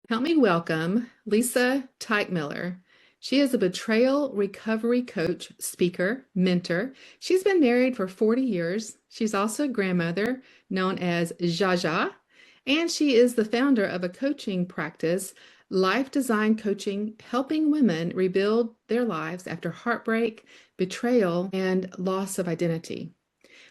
Help me welcome Lisa Teichmiller. She is a betrayal recovery coach, speaker, mentor. She's been married for 40 years. She's also a grandmother known as Zsa Zsa, and she is the founder of a coaching practice, Life Design Coaching, helping women rebuild their lives after heartbreak, betrayal, and loss of identity.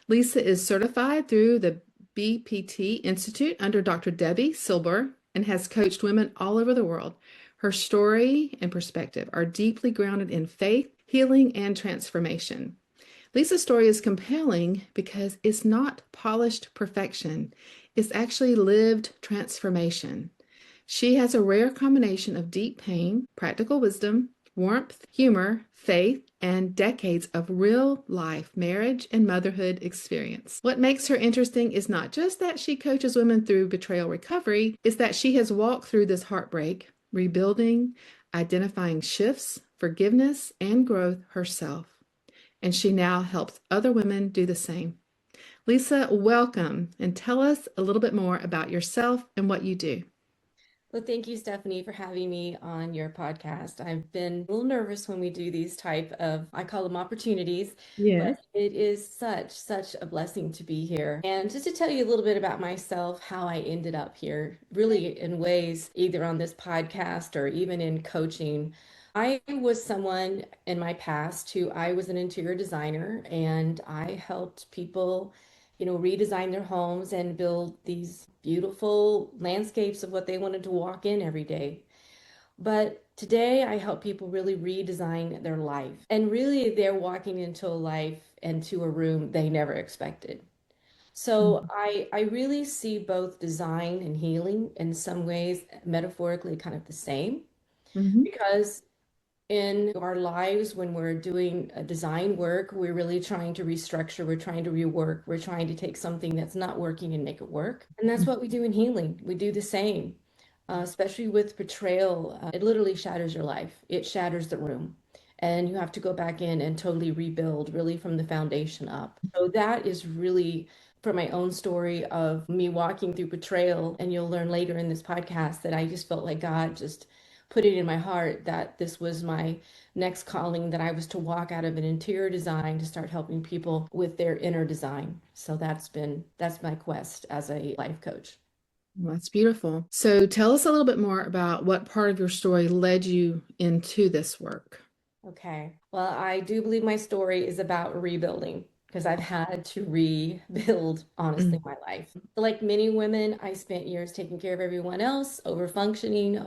Lisa is certified through the BPT Institute under Dr. Debi Silber and has coached women all over the world. Her story and perspective are deeply grounded in faith, healing, and transformation. Lisa's story is compelling because it's not polished perfection, it's actually lived transformation. She has a rare combination of deep pain, practical wisdom, warmth, humor, faith, and decades of real life marriage and motherhood experience. What makes her interesting is not just that she coaches women through betrayal recovery, it's that she has walked through this heartbreak, rebuilding, identifying shifts, forgiveness, and growth herself. And she now helps other women do the same. Lisa, welcome and tell us a little bit more about yourself and what you do. Well, thank you, Stephanie, for having me on your podcast. I've been a little nervous when we do these type of, I call them opportunities, but Yes. it is such a blessing to be here. And just to tell you a little bit about myself, how I ended up here, really in ways either on this podcast or even in coaching. I was someone in my past who I was an interior designer and I helped people redesign their homes and build these beautiful landscapes of what they wanted to walk in every day. But today I help people really redesign their life. And really they're walking into a life and to a room they never expected. So I really see both design and healing in some ways metaphorically kind of the same Mm-hmm. because in our lives when we're doing design work, we're really trying to restructure, we're trying to rework, we're trying to take something that's not working and make it work. And that's what we do in healing. We do the same, especially with betrayal. It literally shatters your life, it shatters the room. And you have to go back in and totally rebuild, really from the foundation up. So that is really for my own story of me walking through betrayal. And you'll learn later in this podcast that I just felt like God just put it in my heart that this was my next calling, that I was to walk out of an interior design to start helping people with their inner design. So that's my quest as a life coach. Well, that's beautiful. So tell us a little bit more about what part of your story led you into this work. Okay. Well, I do believe my story is about rebuilding because I've had to rebuild, honestly, Mm. my life. Like many women, I spent years taking care of everyone else, over functioning,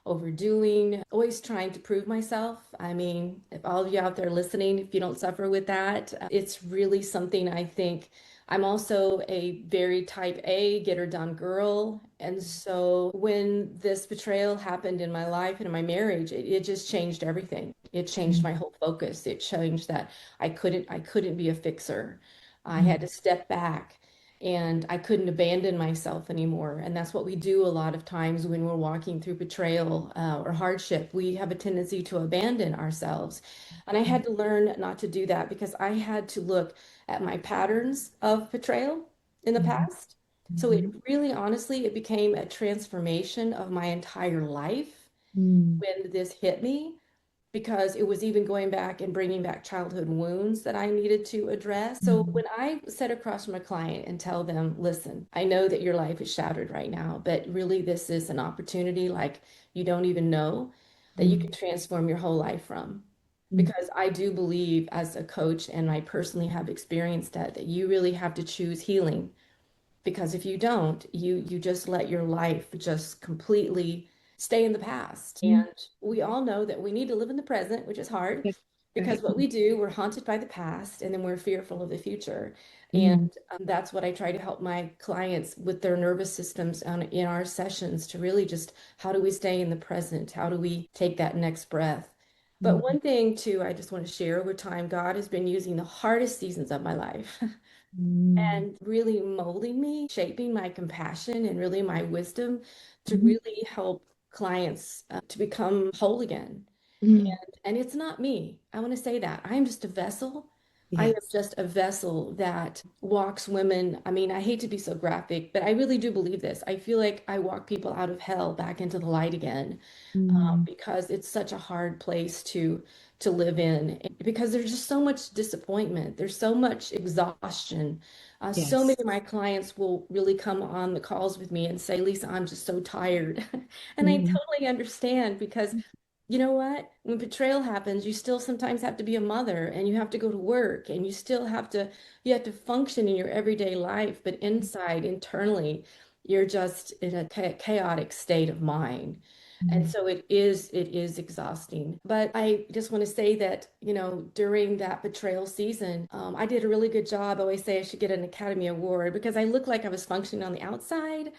overdoing, always trying to prove myself. I mean, if all of you out there listening, if you don't suffer with that, it's really something I think. I'm also a very type A, get her done girl. And so when this betrayal happened in my life and in my marriage, it just changed everything. It changed my whole focus. It changed that I couldn't be a fixer. I had Mm. to step back and I couldn't abandon myself anymore. And that's what we do a lot of times when we're walking through betrayal or hardship. We have a tendency to abandon ourselves. And I had to learn not to do that because I had to look at my patterns of betrayal in the Mhm. past. So it Mhm. really, honestly, it became a transformation of my entire life Mm. when this hit me because it was even going back and bringing back childhood wounds that I needed to address. So Mm. when I sit across from a client and tell them, listen, I know that your life is shattered right now, but really this is an opportunity like you don't even know that you can Mm. transform your whole life from. Mm. Because I do believe as a coach, and I personally have experienced that you really have to choose healing because if you don't, you just let your life just completely stay in the past. Mm. And we all know that we need to live in the present, which is hard That's because right. what we do, we're haunted by the past and then we're fearful of the future. And Mm. that's what I try to help my clients with their nervous systems in our sessions to really just how do we stay in the present? How do we take that next breath? But Mm. one thing too, I just want to share over time, God has been using the hardest seasons of my life Mm. and really molding me, shaping my compassion and really my wisdom to Mhm. really help clients to become whole again. Mm. And it's not me. I want to say that. I am just a vessel I am Yes. just a vessel that walks women. I mean, I hate to be so graphic, but I really do believe this. I feel like I walk people out of hell back into the light again, Mm, because it's such a hard place to live in. Because there's just so much disappointment. There's so much exhaustion. So many yes. of my clients will really come on the calls with me and say, Lisa, I'm just so tired. And I Mm, totally understand because you know what? When betrayal happens, you still sometimes have to be a mother and you have to go to work and you still you have to function in your everyday life, but inside, internally, you're just in a chaotic state of mind. And mm, so it is exhausting. But I just want to say that, during that betrayal season, I did a really good job. I always say I should get an Academy Award because I looked like I was functioning on the outside,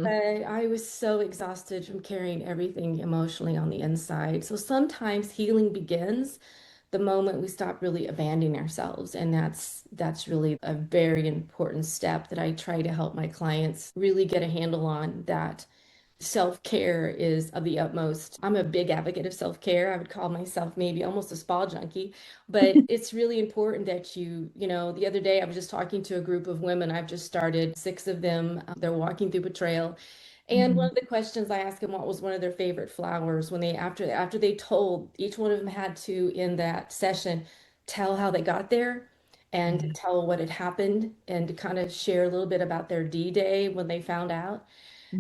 but mm, I was so exhausted from carrying everything emotionally on the inside. So sometimes healing begins the moment we stop really abandoning ourselves. And that's really a very important step that I try to help my clients really get a handle on, that self-care is of the utmost. I'm a big advocate of self-care. I would call myself maybe almost a spa junkie, but it's really important that the other day I was just talking to a group of women. I've just started, 6 of them. They're walking through betrayal. And one mm, of the questions I asked them what was one of their favorite flowers when they after they told, each one of them had to in that session tell how they got there and to yeah. tell what had happened and to kind of share a little bit about their D-Day when they found out.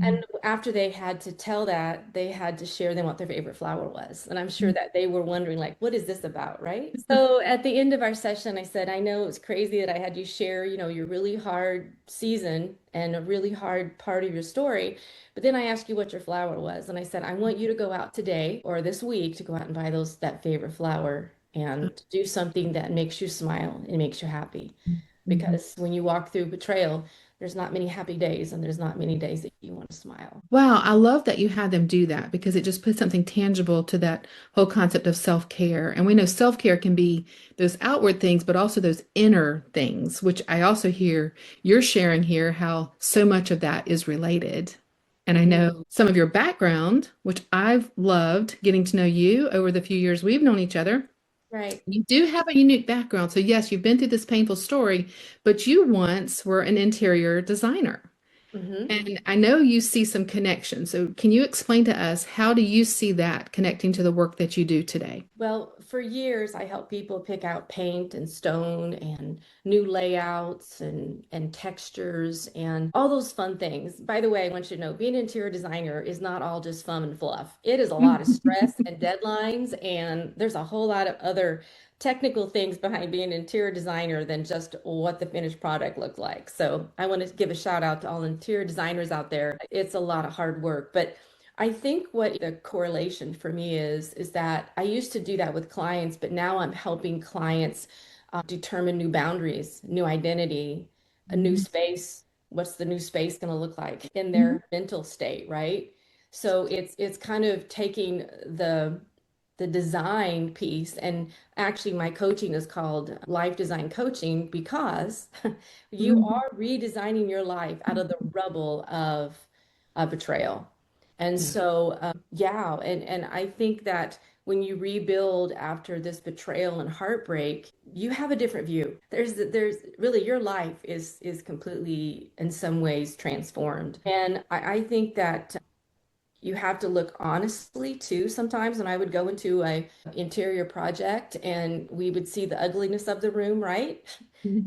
And Mm, after they had to tell that, they had to share them what their favorite flower was. And I'm sure mm. that they were wondering, like, what is this about, right? So at the end of our session, I said, I know it's crazy that I had you share, your really hard season and a really hard part of your story. But then I asked you what your flower was. And I said, I want you to go out today or this week to go out and buy that favorite flower and do something that makes you smile and makes you happy. Mhm. Because when you walk through betrayal, there's not many happy days and there's not many days that you want to smile. Wow, I love that you had them do that because it just puts something tangible to that whole concept of self-care. And we know self-care can be those outward things, but also those inner things, which I also hear you're sharing here how so much of that is related. And I Mhm. know some of your background, which I've loved getting to know you over the few years we've known each other. Right. You do have a unique background. So, yes, you've been through this painful story, but you once were an interior designer. hmm And I know you see some connections. So can you explain to us how do you see that connecting to the work that you do today? Well, for years, I helped people pick out paint and stone and new layouts and textures and all those fun things. By the way, I want you to know being an interior designer is not all just fun and fluff. It is a lot of stress and deadlines, and there's a whole lot of other technical things behind being an interior designer than just what the finished product looked like. So I want to give a shout out to all interior designers out there. It's a lot of hard work, but I think what the correlation for me is that I used to do that with clients, but now I'm helping clients determine new boundaries, new identity, a new Mhm, space. What's the new space going to look like in mhm, their mental state, right? So it's kind of taking the design piece, and actually my coaching is called life design coaching because you mhm, are redesigning your life out of the rubble of a betrayal. And yeah. so, yeah, and I think that when you rebuild after this betrayal and heartbreak, you have a different view. There's really your life is completely in some ways transformed. And I think that you have to look honestly too sometimes. And I would go into a interior project and we would see the ugliness of the room, right?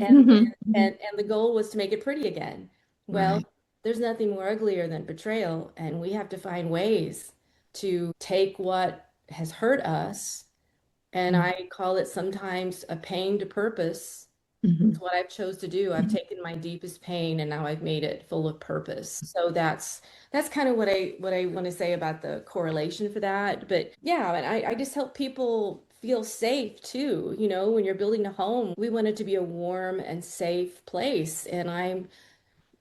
And Mhm, mhm. and the goal was to make it pretty again. Well, Right. there's nothing more uglier than betrayal, and we have to find ways to take what has hurt us, and Mhm, I call it sometimes a pain to purpose. It's mhm, what I've chose to do. I've taken my deepest pain and now I've made it full of purpose. So that's kind of what I want to say about the correlation for that. But yeah, and I just help people feel safe too. When you're building a home, we want it to be a warm and safe place. And I'm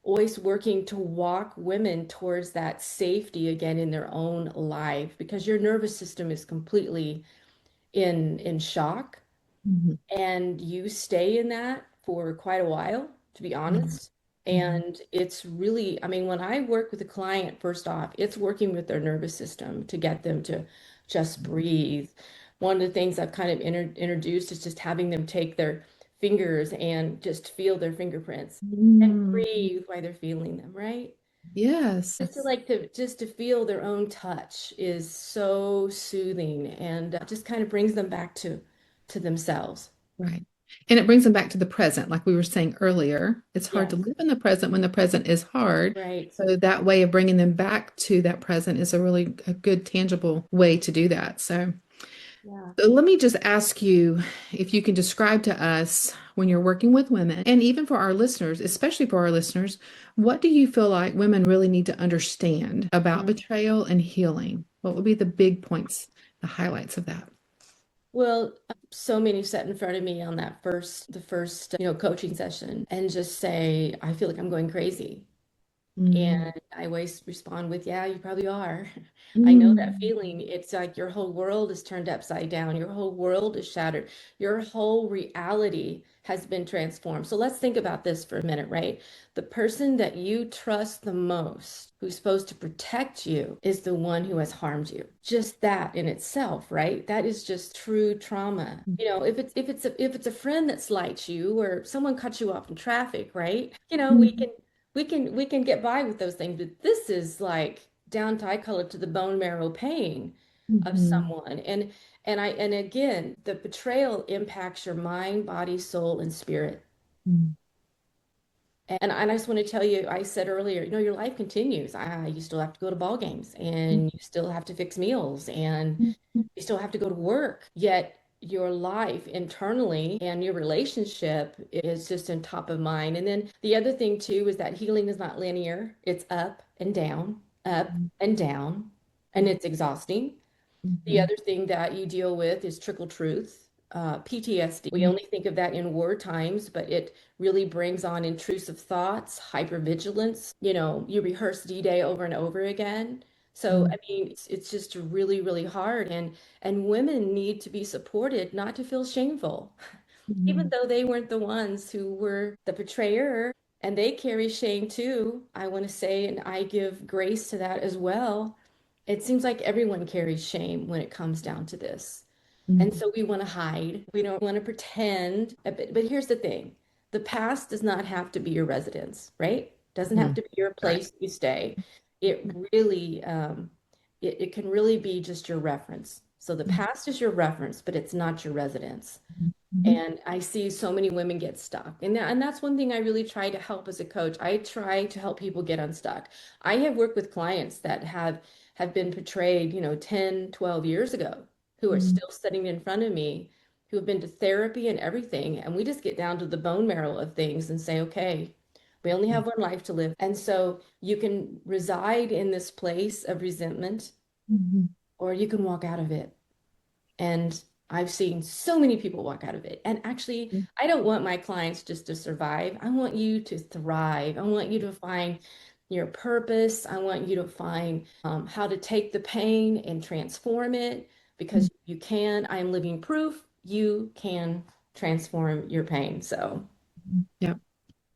always working to walk women towards that safety again in their own life because your nervous system is completely in shock mhm, and you stay in that for quite a while, to be mhm, honest. mhm, And it's really, I mean, when I work with a client, first off, it's working with their nervous system to get them to just breathe. One of the things I've kind of introduced is just having them take their fingers and just feel their fingerprints and Mm, breathe while they're feeling them, right? yes. Just to like to just to feel their own touch is so soothing and just kind of brings them back to themselves. Right. And it brings them back to the present, like we were saying earlier. It's hard to Yes, live in the present when the present is hard. right. So that way of bringing them back to that present is a good, tangible way to do that. Yeah. So let me just ask you if you can describe to us when you're working with women, and even for our listeners, especially for our listeners, what do you feel like women really need to understand about Mm. betrayal and healing? What would be the big points, the highlights of that? Well, so many sat in front of me on the first, coaching session and just say, I feel like I'm going crazy. Mm, And I always respond with, yeah, you probably are. I know that mm, feeling. It's like your whole world is turned upside down. Your whole world is shattered. Your whole reality has been transformed. So let's think about this for a minute, right? The person that you trust the most, who's supposed to protect you, is the one who has harmed you. Just that in itself, right? That is just true trauma. If it's a friend that slights you or someone cuts you off in traffic, right? mm, We can get by with those things, but this is like down to I call it to the bone marrow pain of mhm, someone. And again, the betrayal impacts your mind, body, soul, and spirit. mm, And I just want to tell you, I said earlier, your life continues. You still have to go to ball games mm, and you still have to fix meals and mm, you still have to go to work. Yet your life internally and your relationship is just in top of mind. And then the other thing too is that healing is not linear. It's up and down, and it's exhausting. The mhm, other thing that you deal with is trickle truth, PTSD. We mm, only think of that in war times, but it really brings on intrusive thoughts, hypervigilance. You rehearse D-Day over and over again. So, mm, I mean, it's just really, really hard. And women need to be supported, not to feel shameful, even mhm, though they weren't the ones who were the betrayer. And they carry shame too, I want to say, and I give grace to that as well. It seems like everyone carries shame when it comes down to this. And mm, so we want to hide. We don't want to pretend. But here's the thing. The past does not have to be your residence, right? Doesn't have mhm. to be your Right. place you stay. It really, it can really be just your reference. So the Mm, past is your reference, but it's not your residence. mhm, And I see so many women get stuck. And that's one thing I really try to help as a coach. I try to help people get unstuck. I have worked with clients that have been portrayed, 10, 12 years ago, who are mm, still sitting in front of me, who have been to therapy and everything. And we just get down to the bone marrow of things and say, okay, we only have one life to live. And so you can reside in this place of resentment, mhm, or you can walk out of it. And I've seen so many people walk out of it. And actually, mhm, I don't want my clients just to survive. I want you to thrive. I want you to find your purpose. I want you to find how to take the pain and transform it mhm. because you can. I am living proof you can transform your pain. So, Yeah.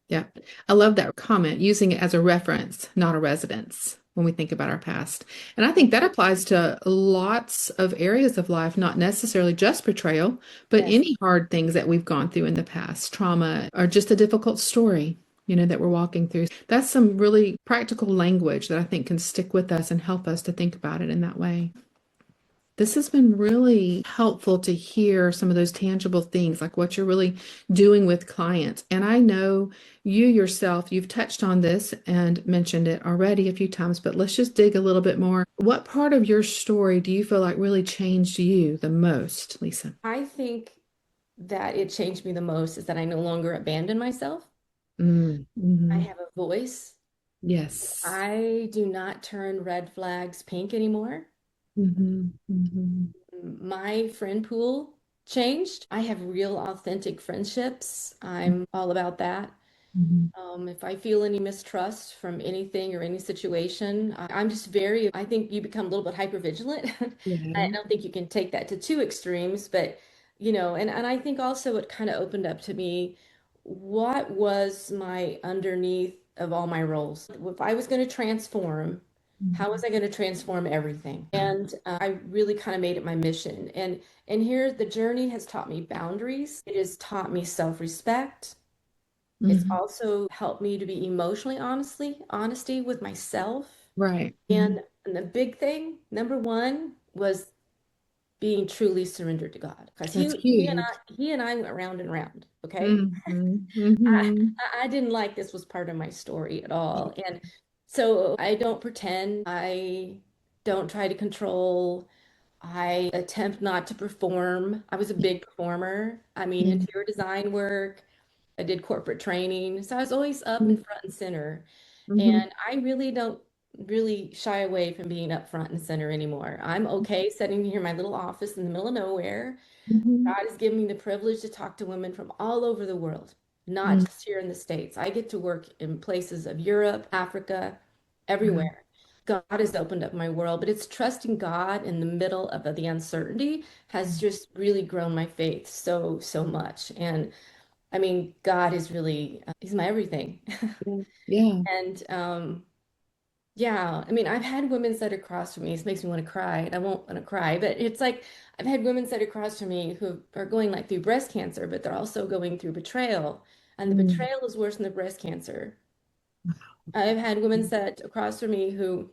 Yeah. I love that comment, using it as a reference, not a residence when we think about our past. And I think that applies to lots of areas of life, not necessarily just betrayal, but yes. any hard things that we've gone through in the past, trauma, or just a difficult story, that we're walking through. That's some really practical language that I think can stick with us and help us to think about it in that way. This has been really helpful to hear some of those tangible things, like what you're really doing with clients. And I know you yourself, you've touched on this and mentioned it already a few times, but let's just dig a little bit more. What part of your story do you feel like really changed you the most, Lisa? I think that it changed me the most is that I no longer abandon myself. Mm, I hmm. have a voice. Yes. I do not turn red flags pink anymore. Hmm. Hmm. My friend pool changed. I have real authentic friendships. I'm all about that. Hmm. If I feel any mistrust from anything or any situation, I'm just I think you become a little bit hyper vigilant. I Yeah. don't think you can take that to two extremes, but and I think also it kind of opened up to me what was my underneath of all my roles. If I was going to transform, how was I going to transform everything? And I really kind of made it my mission. And here the journey has taught me boundaries. It has taught me self-respect. It's Mhm. also helped me to be emotionally honesty with myself. Right. Mhm. And the big thing, number one, was being truly surrendered to God. Because That's huge. he and I went round and round. Okay. Mhm. I Mhm. I didn't like this was part of my story at all. And so I don't pretend. I don't try to control. I attempt not to perform. I was a big performer. I mean, Mhm. interior design work. I did corporate training. So I was always up in Mhm. front and center. Mhm. And I really don't really shy away from being up front and center anymore. I'm okay sitting here in my little office in the middle of nowhere. Mhm. God has given me the privilege to talk to women from all over the world, not Mhm. just here in the States. I get to work in places of Europe, Africa, Wow. everywhere. God has opened up my world, but it's trusting God in the middle of the uncertainty has just really grown my faith so, so much. And I mean, God is really, He's my everything. Yeah. Yeah. And yeah, I mean, I've had women sit across from me. This makes me want to cry. And I won't want to cry, but it's like I've had women sit across from me who are going like through breast cancer, but they're also going through betrayal. And the Mm. betrayal is worse than the breast cancer. I've had women sit across from me who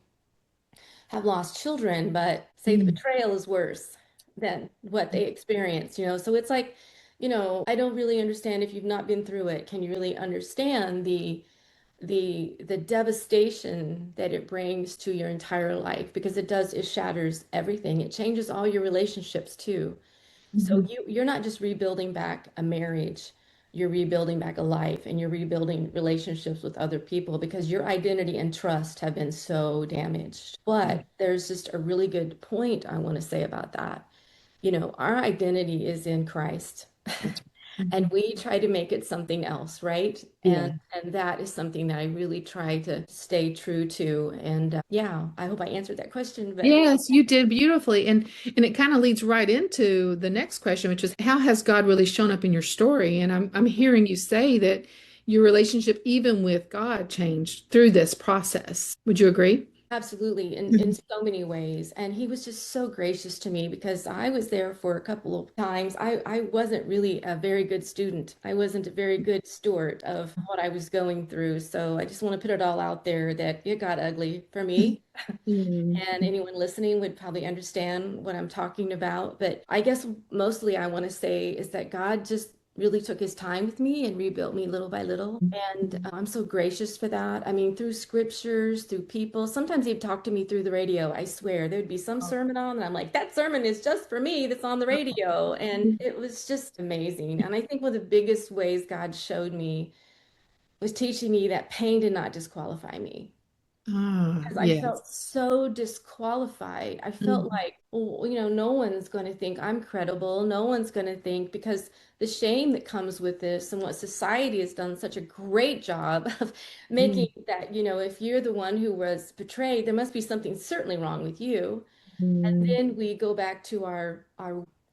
have lost children, but say the Mm. betrayal is worse than what they experienced, you know? So it's like, you know, I don't really understand if you've not been through it. Can you really understand the devastation that it brings to your entire life? Because it shatters everything. It changes all your relationships too. So Mhm. you're not just rebuilding back a marriage, you're rebuilding back a life, and you're rebuilding relationships with other people because your identity and trust have been so damaged. Yeah. But there's just a really good point I want to say about that. You know, our identity is in Christ. That's And mhm. we try to make it something else, right? Yeah. And that is something that I really try to stay true to. And yeah, I hope I answered that question, but Yes, you did beautifully. And it kind of leads right into the next question, which is how has God really shown up in your story? And I'm hearing you say that your relationship even with God changed through this process. Would you agree? absolutely, in Mhm. so many ways. And he was just so gracious to me because I was there for a couple of times. I wasn't really a very good student. I wasn't a very good steward of what I was going through. So I just want to put it all out there that it got ugly for me. Mhm. And anyone listening would probably understand what I'm talking about. But I guess mostly I want to say is that God just really took his time with me and rebuilt me little by little. And I'm so gracious for that. I mean, through scriptures, through people. Sometimes he'd talk to me through the radio. I swear there'd be some sermon on, and I'm like, that sermon is just for me that's on the radio. And it was just amazing. And I think one of the biggest ways God showed me was teaching me that pain did not disqualify me Ah, because I felt yes. so disqualified. I felt Mhm. like, well, you know, no one's going to think I'm credible. No one's going to think because the shame that comes with this and what society has done such a great job of making Mhm. that, you know, if you're the one who was betrayed, there must be something certainly wrong with you. And Mhm. then we go back to our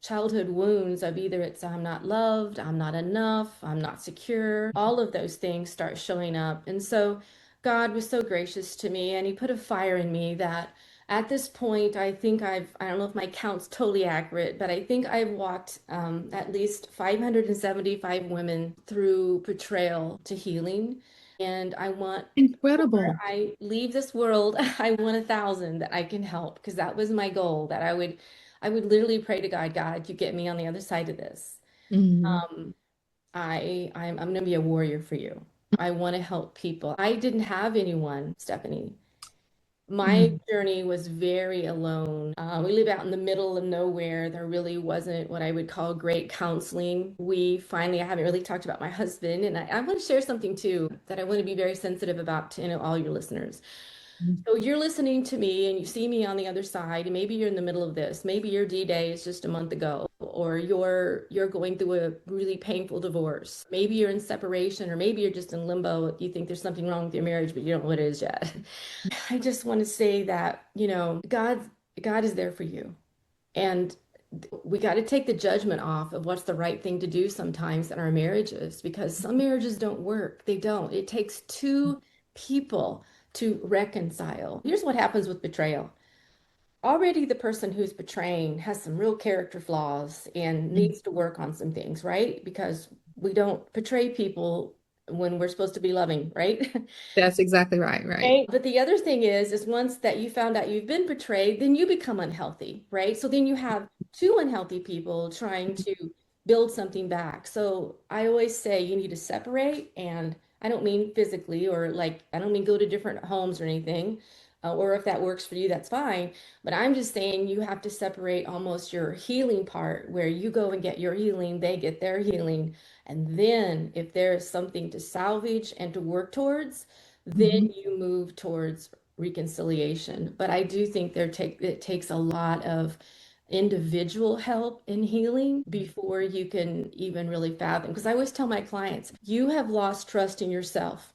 childhood wounds of either it's I'm not loved, I'm not enough, I'm not secure. All of those things start showing up. And so God was so gracious to me and he put a fire in me that at this point I think I don't know if my count's totally accurate, but I think I've walked at least 575 women through betrayal to healing. And I want Incredible. I leave this world, I want 1,000 that I can help because that was my goal that I would literally pray to God, God, you get me on the other side of this. Mhm. Um, I'm going to be a warrior for you. I want to help people. I didn't have anyone, Stephanie. My Mhm. journey was very alone. We live out in the middle of nowhere. There really wasn't what I would call great counseling. We finally, I haven't really talked about my husband, and I want to share something too that I want to be very sensitive about to, you know, all your listeners. So you're listening to me and you see me on the other side, and maybe you're in the middle of this. Maybe your D-Day is just a month ago, or you're going through a really painful divorce. Maybe you're in separation, or maybe you're just in limbo. You think there's something wrong with your marriage, but you don't know what it is yet. I just want to say that, you know, God is there for you. And we got to take the judgment off of what's the right thing to do sometimes in our marriages because some marriages don't work. They don't. It takes two people to reconcile. Here's what happens with betrayal. already the person who's betraying has some real character flaws and Mhm. needs to work on some things, right? Because we don't betray people when we're supposed to be loving, right? That's exactly right, right. Right. But the other thing is once that you found out you've been betrayed, then you become unhealthy, right? So then you have two unhealthy people trying to build something back. So I always say you need to separate, and I don't mean physically or like, I don't mean go to different homes or anything. Or if that works for you, that's fine. But I'm just saying you have to separate almost your healing part where you go and get your healing, they get their healing. And then if there is something to salvage and to work towards, then Mhm. you move towards reconciliation. But I do think it takes a lot of individual help in healing before you can even really fathom. Because I always tell my clients, you have lost trust in yourself.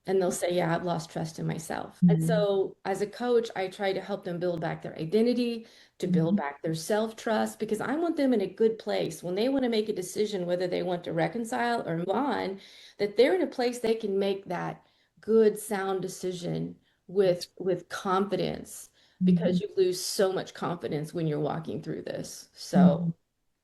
And they'll say, yeah, I've lost trust in myself. And Mhm. so, as a coach, I try to help them build back their identity, to build Mhm. back their self-trust, because I want them in a good place when they want to make a decision whether they want to reconcile or move on, that they're in a place they can make that good, sound decision That's with confidence, because mhm. you lose so much confidence when you're walking through this. So Mhm.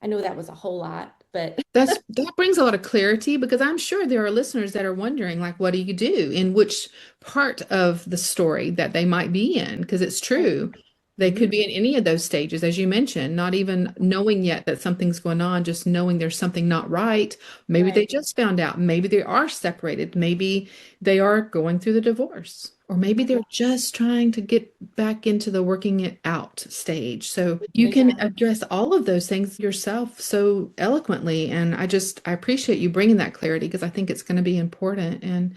I know that was a whole lot, but That brings a lot of clarity because I'm sure there are listeners that are wondering, like, what do you do in which part of the story that they might be in? Because it's true. They Mhm. could be in any of those stages, as you mentioned, not even knowing yet that something's going on, just knowing there's something not right. Maybe they Right. just found out. Maybe they are separated. Maybe they are going through the divorce. Or maybe they're just trying to get back into the working it out stage. So you can Exactly. address all of those things yourself so eloquently. And I appreciate you bringing that clarity because I think it's going to be important. And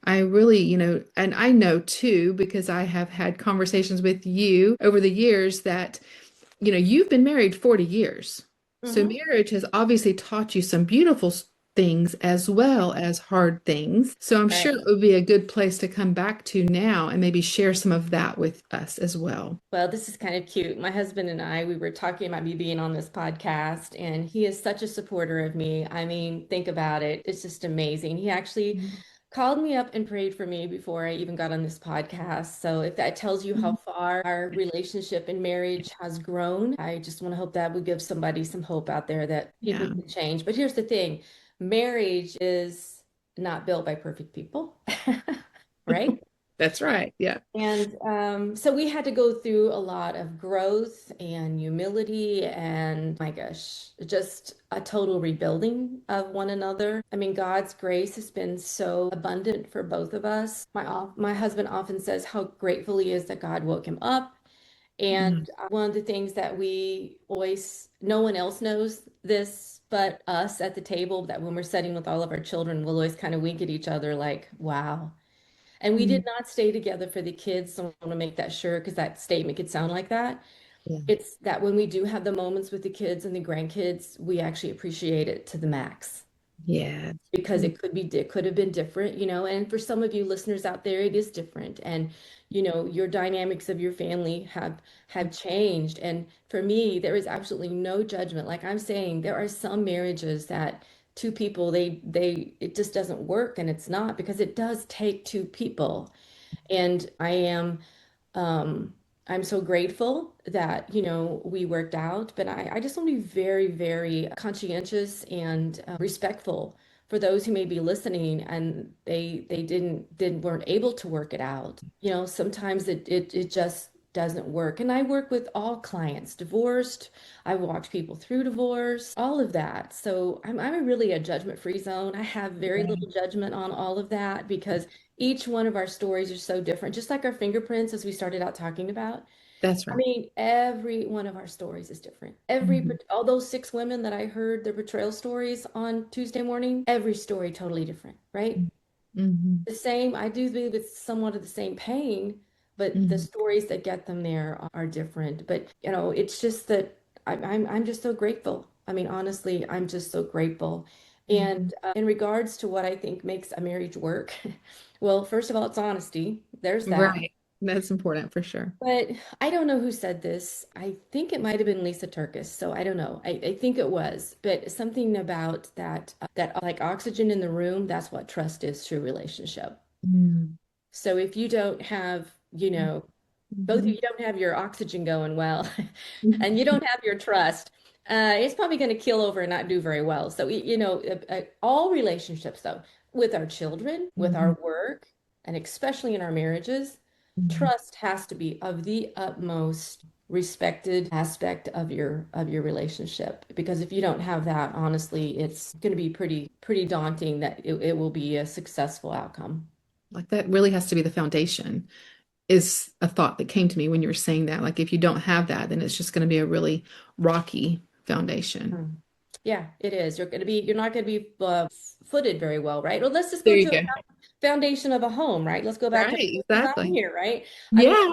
I really, and I know too, because I have had conversations with you over the years that, you've been married 40 years. So Hmm. marriage has obviously taught you some beautiful things as well as hard things. So I'm sure Right. it would be a good place to come back to now and maybe share some of that with us as well. Well, this is kind of cute. My husband and I, we were talking about me being on this podcast, and he is such a supporter of me. I mean, think about it. It's just amazing. He actually called me up and prayed for me before I even got on this podcast. So if that tells you how Mhm. far our relationship and marriage has grown, I just want to hope that would give somebody some hope out there that people Yeah, can change. But here's the thing, marriage is not built by perfect people, right? that's right. Yeah. And so we had to go through a lot of growth and humility and, my gosh, just a total rebuilding of one another. I mean, God's grace has been so abundant for both of us. My husband often says how grateful he is that God woke him up. And Mhm. one of the things that we always, no one else knows this but us at the table, that when we're sitting with all of our children, we'll always kind of wink at each other like, wow. And we did Mhm. not stay together for the kids. So I want to make that sure because that statement could sound like that. Yeah. It's that when we do have the moments with the kids and the grandkids, we actually appreciate it to the max, Yeah. because it could have been different, and for some of you listeners out there, it is different. And your dynamics of your family have changed. And for me, there is absolutely no judgment. Like I'm saying, there are some marriages that two people, they it just doesn't work, and it's not because it does take two people. And um, I'm so grateful that, we worked out, but I just want to be very, very conscientious and respectful for those who may be listening and they didn't weren't able to work it out. Sometimes it just doesn't work. And I work with all clients, divorced. I walked people through divorce, all of that. So I'm really a judgment-free zone. I have very Right. little judgment on all of that because each one of our stories are so different, just like our fingerprints, as we started out talking about. That's I right. mean, every one of our stories is different. Mhm. All those six women that I heard their betrayal stories on Tuesday morning, every story totally different, right? Mhm. The same, I do believe it's somewhat of the same pain, but the Mhm. stories that get them there are different. But it's just that I'm just so grateful. I mean, honestly, I'm just so grateful. Mhm. And in regards to what I think makes a marriage work, well, first of all, it's honesty. There's that. Right. That's important for sure. But I don't know who said this. I think it might have been Lisa Turkis. So I don't know. I think it was, but something about that like oxygen in the room, that's what trust is, true relationship. Mm. So if you don't have, both of Mhm. you don't have your oxygen going well and you don't have your trust, it's probably going to kill over and not do very well. So, all relationships, though, with our children, with our Mhm. work, and especially in our marriages, Mhm. trust has to be of the utmost respected aspect of your relationship. Because if you don't have that, honestly, it's going to be pretty daunting that it will be a successful outcome. Like that really has to be the foundation, is a thought that came to me when you were saying that. Like if you don't have that, then it's just going to be a really rocky foundation. Mm. Yeah, it is. You're not going to be footed very well, right? Well, let's just There go you to a go. foundation of a home, right? Let's go back to Right, the design exactly. here, right? I mean, Yeah,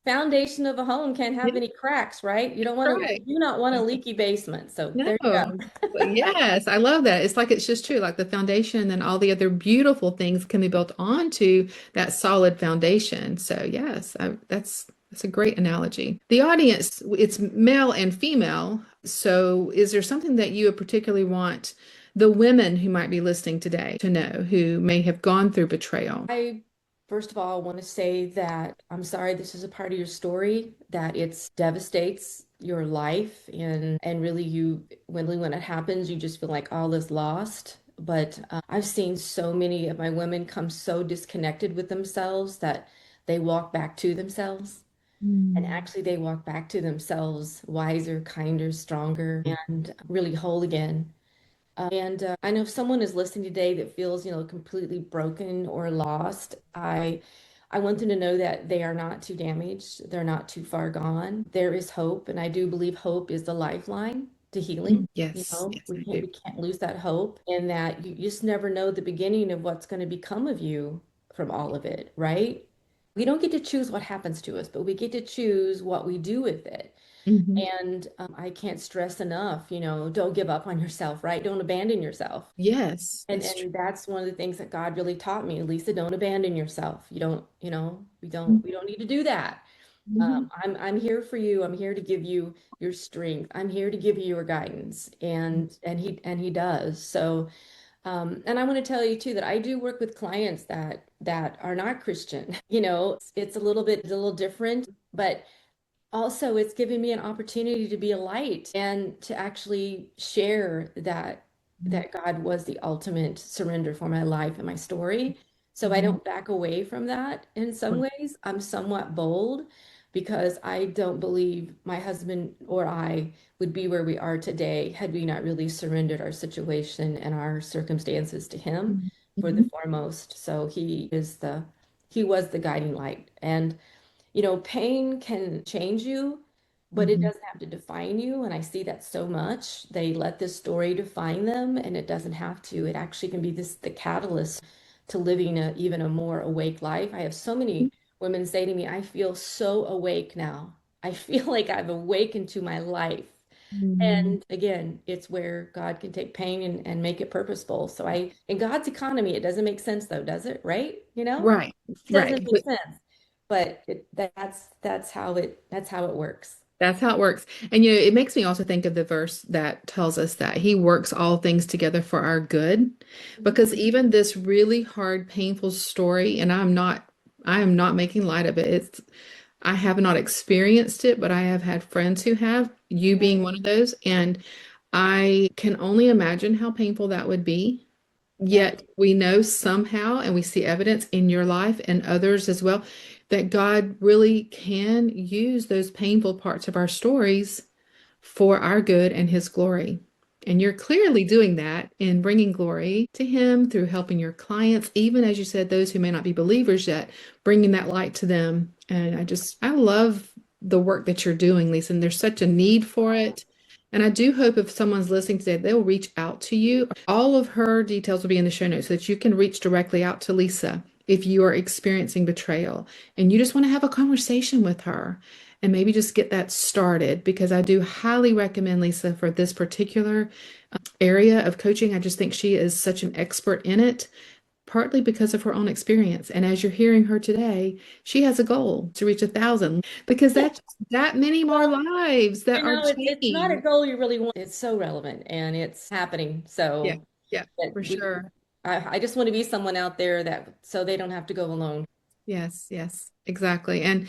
foundation of a home can't yeah, have any cracks, right? You right. do not want a leaky basement. So No, there you go. but yes, I love that. It's like it's just true, like the foundation, and then all the other beautiful things can be built onto that solid foundation. So yes, that's a great analogy. The audience, it's male and female. So is there something that you would particularly want the women who might be listening today to know who may have gone through betrayal? I first of all want to say that I'm sorry this is a part of your story, that it devastates your life, and really when it happens, you just feel like all is lost. But I've seen so many of my women come so disconnected with themselves that they walk back to themselves. And Mm. actually, they walk back to themselves wiser, kinder, stronger, and really whole again. And I know if someone is listening today that feels, completely broken or lost, I want them to know that they are not too damaged. They're not too far gone. There is hope, and I do believe hope is the lifeline to healing. Yes, yes, We I can't do. we can't lose that hope, and that you just never know the beginning of what's going to become of you from all of it, right? We don't get to choose what happens to us, but we get to choose what we do with it. Mhm. And I can't stress enough, don't give up on yourself, right? Don't abandon yourself. Yes, And that's true. and that's one of the things that God really taught me. Lisa, don't abandon yourself. You don't, we don't need to do that. Mhm. I'm here for you. I'm here to give you your strength. I'm here to give you your guidance. And he does. So and I want to tell you too that I do work with clients that are not Christian. It's a little different, but also it's given me an opportunity to be a light and to actually share that God was the ultimate surrender for my life and my story. So I Mhm. don't back away from that. In some ways, I'm somewhat bold because I don't believe my husband or I would be where we are today had we not really surrendered our situation and our circumstances to him Mhm. for the Mhm. foremost. So he was the guiding light. And pain can change you, but it Mhm. doesn't have to define you. And I see that so much. They let this story define them, and it doesn't have to. It actually can be the catalyst to living even a more awake life. I have so many women say to me, I feel so awake now. I feel like I've awakened to my life. Mhm. And again, it's where God can take pain and make it purposeful. So in God's economy, it doesn't make sense though, does it? Right? Right, Doesn't right. make sense, but that's how it works. That's how it works. And it makes me also think of the verse that tells us that he works all things together for our good. Mhm. Because even this really hard, painful story, and I am not making light of it. I have not experienced it, but I have had friends who have, you Yeah. being one of those, and I can only imagine how painful that would be. Yeah. Yet we know somehow, and we see evidence in your life and others as well, that God really can use those painful parts of our stories for our good and His glory. And you're clearly doing that in bringing glory to Him through helping your clients, even as you said, those who may not be believers yet, bringing that light to them. And I love the work that you're doing, Lisa, and there's such a need for it. And I do hope if someone's listening today, they'll reach out to you. All of her details will be in the show notes so that you can reach directly out to Lisa if you are experiencing betrayal and you just want to have a conversation with her and maybe just get that started because I do highly recommend Lisa for this particular area of coaching. I just think she is such an expert in it, partly because of her own experience. And as you're hearing her today, she has a goal to reach 1,000 because that's that many more Well, lives that are it's not a changed. goal you really want. It's so relevant and it's happening. Yeah, So yeah, that for sure. I just want to be someone out there that so they don't have to go alone. Yes, yes, exactly. And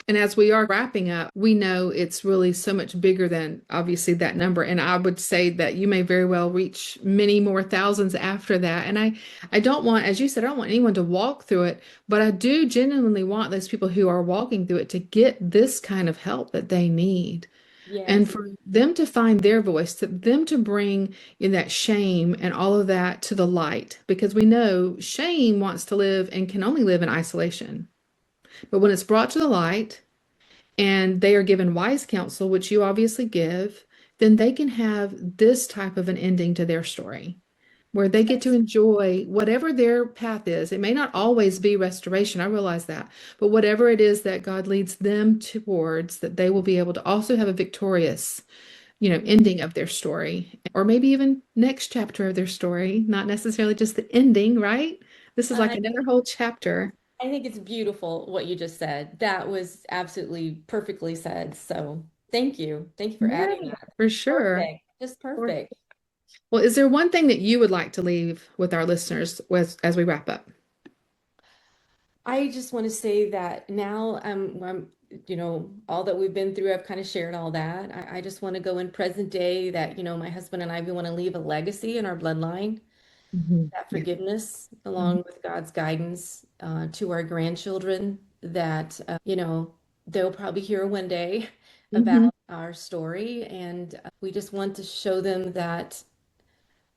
as we are wrapping up, we know it's really so much bigger than obviously that number. And I would say that you may very well reach many more thousands after that. And I don't want, as you said, I don't want anyone to walk through it, but I do genuinely want those people who are walking through it to get this kind of help that they need. And Yes. for them to find their voice, to them to bring in that shame and all of that to the light, because we know shame wants to live and can only live in isolation. But when it's brought to the light and they are given wise counsel, which you obviously give, then they can have this type of an ending to their story where they get to Yes. enjoy whatever their path is. It may not always be restoration, I realize that, but whatever it is that God leads them towards, that they will be able to also have a victorious, ending of their story, or maybe even next chapter of their story, not necessarily just the ending, right? This is like I another whole chapter. I think it's beautiful what you just said. That was absolutely perfectly said. So thank you. Thank you for Yeah, adding that. for sure. Perfect. Just perfect. Well, is there one thing that you would like to leave with our listeners as we wrap up? I just want to say that now all that we've been through, I've kind of shared all that. I just want to go in present day that, my husband and I, we want to leave a legacy in our bloodline, that Yeah. forgiveness, Mhm. along with God's guidance to our grandchildren, that, they'll probably hear one day Mhm. about our story. And we just want to show them that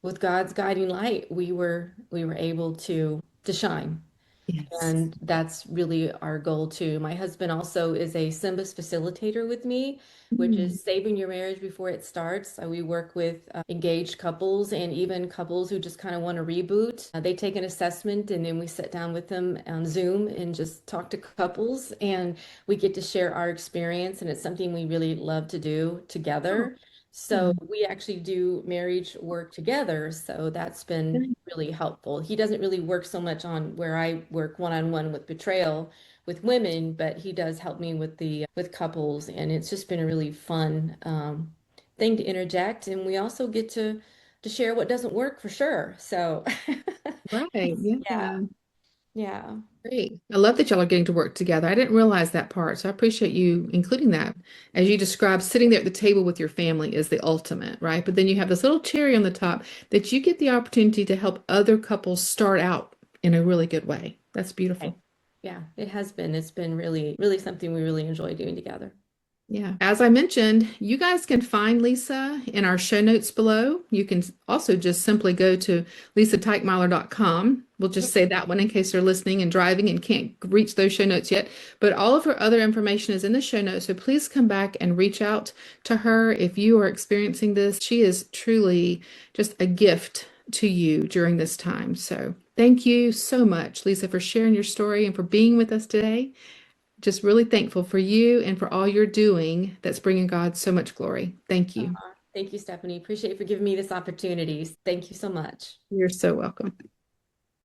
with God's guiding light, we were able to shine. Yes. And that's really our goal too. My husband also is a SYMBIS facilitator with me, which Mm. is saving your marriage before it starts. We work with engaged couples and even couples who just kind of want to reboot. They take an assessment and then we sit down with them on Zoom and just talk to couples and we get to share our experience. And it's something we really love to do Oh, together. So yeah. we actually do marriage work together. So that's been really helpful. He doesn't really work so much on where I work one-on-one with betrayal with women, but he does help me with the with couples, and it's just been a really fun thing to interject. And we also get to share what doesn't work for sure. So Right. yeah, Yeah. yeah. Great. I love that y'all are getting to work together. I didn't realize that part, so I appreciate you including that. As you described, sitting there at the table with your family is the ultimate, right? But then you have this little cherry on the top that you get the opportunity to help other couples start out in a really good way. That's Right. beautiful. Yeah, it has been. It's been really, really something we really enjoy doing together. Yeah. As I mentioned, you guys can find Lisa in our show notes below. You can also just simply go to lisateichmiller.com. We'll just say that one in case they're listening and driving and can't reach those show notes yet. But all of her other information is in the show notes. So please come back and reach out to her if you are experiencing this. She is truly just a gift to you during this time. So thank you so much, Lisa, for sharing your story and for being with us today. Just really thankful for you and for all you're doing that's bringing God so much glory. Thank you. Thank you, Stephanie. Appreciate you for giving me this opportunity. Thank you so much. You're so welcome.